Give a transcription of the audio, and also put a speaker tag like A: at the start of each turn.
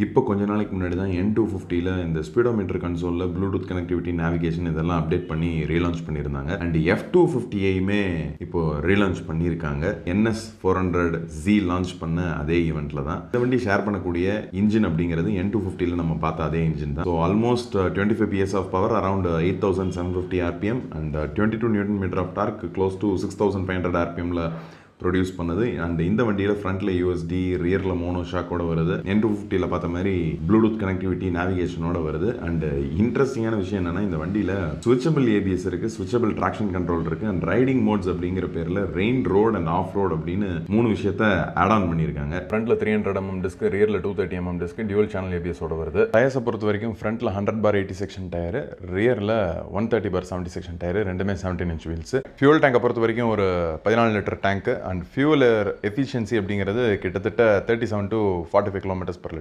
A: இப்போ கொஞ்ச நாளைக்கு முன்னாடி தான் N250ல இந்த ஸ்பீடோமீட்டர் கன்சோலில் ப்ளூடூத் கனெக்டிவிட்டி நேவிகேஷன் இதெல்லாம் அப்டேட் பண்ணி ரீலான்ச் பண்ணியிருந்தாங்க. அண்ட் F250ஐயுமே இப்போ ரீலான்ச் பண்ணியிருக்காங்க. NS400Z லான்ச் பண்ண அதே ஈவெண்ட்டில் தான் இந்த வண்டி ஷேர் பண்ணக்கூடிய இன்ஜின் அப்படிங்கிறது N250ல நம்ம பார்த்த அதே இன்ஜின் தான். So almost 25 PS of power, around 8750 RPM and 22 Nm of torque, close to 6500 RPMல ப்ரொடியூஸ் பண்ணுது. அண்ட் இந்த வண்டியில் ஃப்ரண்ட்டில் USD, ரியரில் மோனோ ஷாக்கோட வருது. N250ல பார்த்த மாதிரி ப்ளூடூத் கனெக்டிவிட்டி நேவிகேஷனோட வருது. அண்ட் இன்ட்ரெஸ்டிங்கான விஷயம் என்னன்னா, இந்த வண்டியில் ஸ்விட்சபிள் ABS இருக்குது, ஸ்விட்சபிள் ட்ராக்ஷன் கண்ட்ரோல் இருக்குது, அண்ட் ரைடிங் மோட்ஸ் அப்படிங்கிற பேரில் rain, road and off road அப்படின்னு 3 விஷயத்த ஆட் ஆன் பண்ணியிருக்காங்க. ஃப்ரண்ட்டில் 300mm டிஸ்க், ரியரில் 230mm டிஸ்க், டியூவல் சேனல் ABS-ஓட வருது. டயர்ஸை பொறுத்த வரைக்கும் ஃப்ரண்ட்டில் 100/80 செக்ஷன் டயரு, ரியரில் 130/70 செக்ஷன் டயரு, ரெண்டுமே 17 inch வீல்ஸ். ஃபியூல் டேங்கை பொறுத்த வரைக்கும் ஒரு 14 litre tank. And fuel efficiency அப்படிங்கிறது கிட்டத்தட்ட 37 to 45 km/லிட்டர்.